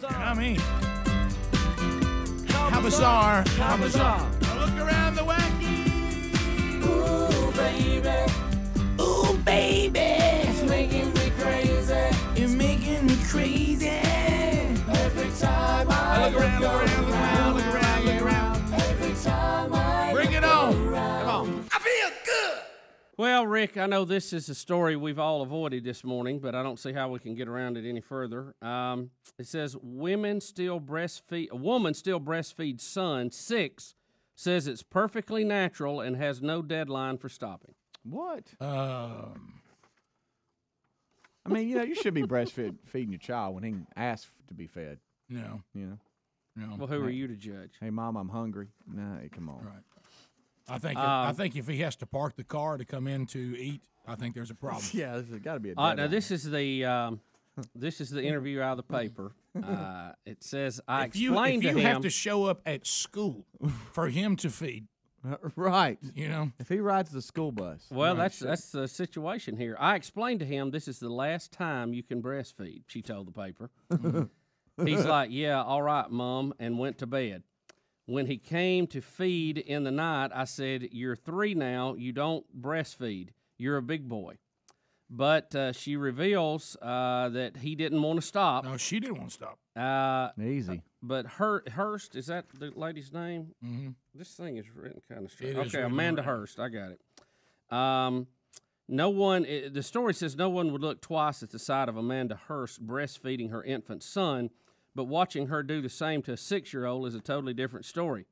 I mean, how bizarre, how bizarre. Look around the wacky. Ooh, baby. Ooh, baby. It's making me crazy. It's making me crazy. Every time I look around. Every time I bring it on. Come on. I feel good. Well, Rick, I know this is a story we've all avoided this morning, but I don't see how we can get around it any further. It says, a woman still breastfeeds son, 6, says it's perfectly natural and has no deadline for stopping. What? I mean, you should be feeding your child when he asks to be fed. No. You know? Well, who are you to judge? Hey, Mom, I'm hungry. Nah, come on. Right. I think if he has to park the car to come in to eat, I think there's a problem. Yeah, there's got to be a Now, deadline. this is the interview out of the paper. It says, if you have to show up at school for him to feed. Right. You know? If he rides the school bus. Well, that's the situation here. I explained to him this is the last time you can breastfeed, she told the paper. He's like, yeah, all right, Mom, and went to bed. When he came to feed in the night, I said, you're 3 now. You don't breastfeed. You're a big boy. But she reveals that he didn't want to stop. No, she didn't want to stop. Easy. But Hurst, is that the lady's name? Mm-hmm. This thing is written kind of It strange. is Okay, written Amanda right. Hurst. I got it. The story says no one would look twice at the sight of Amanda Hurst breastfeeding her infant son, but watching her do the same to a 6-year-old is a totally different story.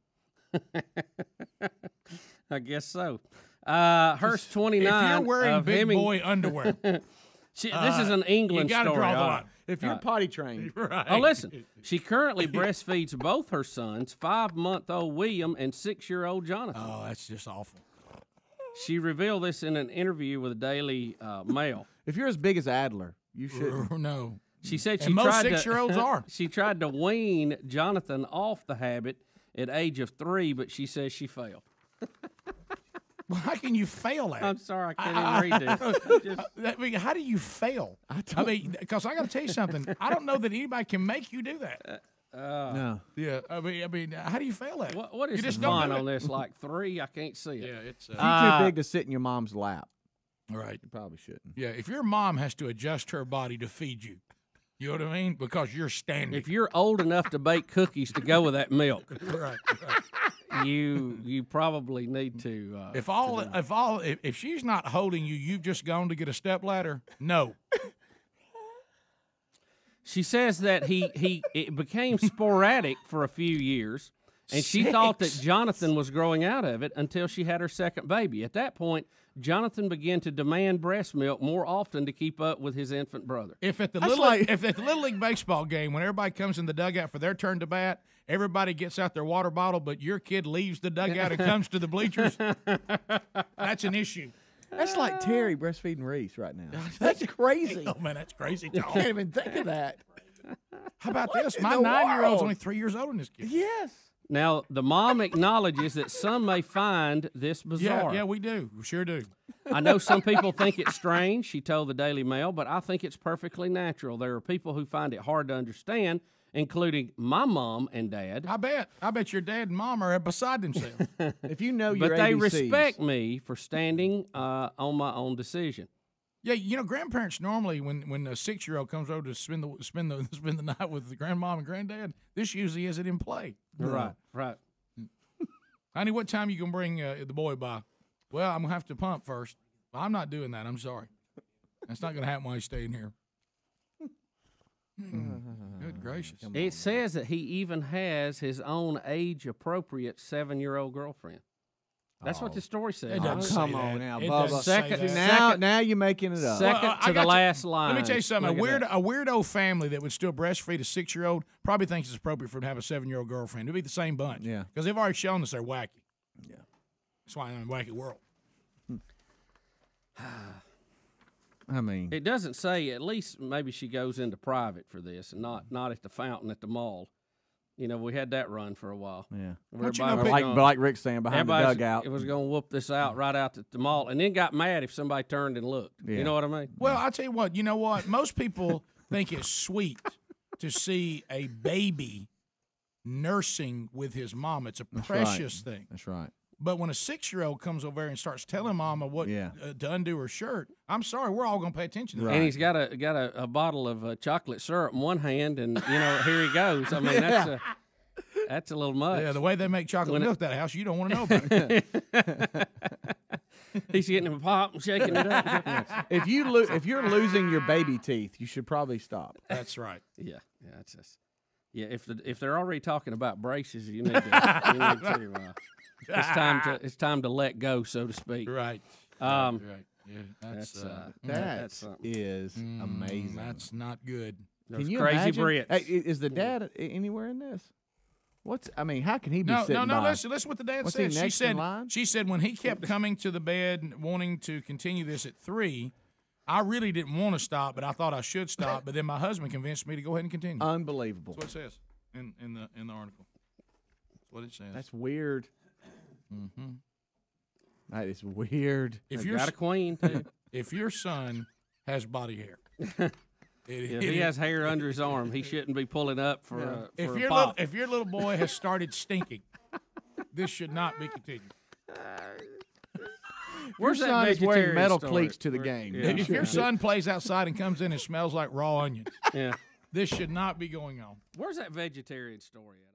I guess so. Hurst, 29. If you're wearing big boy underwear, this is an England you gotta story. draw the all line. If you're potty trained. Right. Oh, listen. She currently breastfeeds both her sons, 5-month-old William and 6-year-old Jonathan. Oh, that's just awful. She revealed this in an interview with the Daily Mail. If you're as big as Adler, you should. No. She said And most 6-year-olds are. She tried to wean Jonathan off the habit at age of 3, but she says she failed. Well, how can you fail at it? I'm sorry, I can't even read this. I mean, how do you fail? I mean, because I got to tell you something. I don't know that anybody can make you do that. No. Yeah, I mean, how do you fail at it? What is You the just don't font do it. on this? Like 3? I can't see it. Yeah, it's You're too big to sit in your mom's lap. right. You probably shouldn't. Yeah, if your mom has to adjust her body to feed you, you know what I mean? Because you're standing. If you're old enough to bake cookies to go with that milk, right. you probably need to. If she's not holding you, you've just gone to get a stepladder. No. She says that it became sporadic for a few years, and she thought that Jonathan was growing out of it until she had her second baby. At that point, Jonathan began to demand breast milk more often to keep up with his infant brother. If at the Little League baseball game, when everybody comes in the dugout for their turn to bat, everybody gets out their water bottle, but your kid leaves the dugout and comes to the bleachers, that's an issue. That's like Terry breastfeeding Reese right now. That's crazy. Oh, man, that's crazy I talk. can't even think of that. How about this? in My the 9-year-old's world? only 3 years older than this kid. Yes. Now, the mom acknowledges that some may find this bizarre. Yeah, we do. We sure do. I know some people think it's strange, she told the Daily Mail, but I think it's perfectly natural. There are people who find it hard to understand, including my mom and dad. I bet your dad and mom are beside themselves. If you know your But they ABCs. respect me for standing on my own decision. Yeah, you know, grandparents normally, when a 6-year-old comes over to spend the night with the grandmom and granddad, this usually isn't in play. Right. Honey, what time you gonna bring the boy by? Well, I'm gonna have to pump first. Well, I'm not doing that. I'm sorry. That's not gonna happen while he's staying here. Good gracious. It says that he even has his own age-appropriate 7-year-old girlfriend. That's what the story says. It doesn't Come say on that. now, It Bubba. doesn't say Second- that. Now you're making it up. Second Well, I to the got you. last line. Let me tell you something. Look at A weirdo family that would still breastfeed a 6-year-old probably thinks it's appropriate for him to have a 7-year-old girlfriend. It'd be the same bunch. Yeah. Because they've already shown us they're wacky. Yeah. That's why I'm in a wacky world. I mean, It doesn't say. At least maybe she goes into private for this, and not at the fountain at the mall. You know, we had that run for a while. yeah. Where Don't you know, everybody But was like Rick's saying, behind the everybody dugout. It was going to whoop this out right out at the mall, and then got mad if somebody turned and looked. Yeah. You know what I mean? Well, I'll tell you what. You know what? Most people think it's sweet to see a baby nursing with his mom. It's a precious thing. That's right. But when a 6-year-old comes over there and starts telling mama what to undo her shirt, I'm sorry, we're all going to pay attention to that. And he's got a bottle of chocolate syrup in one hand, and here he goes. I mean, that's a little much. Yeah, the way they make chocolate milk that house, you don't want to know about it. He's getting him pop and shaking it up. If you're losing your baby teeth, you should probably stop. That's right. Yeah, it's just if they're already talking about braces, you need to. It's time to let go, so to speak. Right. Right. Yeah, that is amazing. That's not good. Can you crazy imagine? Brits. Hey, is the dad anywhere in this? How can he be sitting by? Listen what the dad What's said. he next in line? She said when he kept coming to the bed wanting to continue this at 3, I really didn't want to stop, but I thought I should stop. But then my husband convinced me to go ahead and continue. Unbelievable. That's what it says in the article. That's what it says. That's weird. Mm-hmm. That is weird. If you're got a queen, too. If your son has body hair, if he has hair under his arm, he shouldn't be pulling up for a if your little boy has started stinking, this should not be continued. Where's your son is wearing metal cleats to the game. Yeah. If your son plays outside and comes in and smells like raw onions, this should not be going on. Where's that vegetarian story at?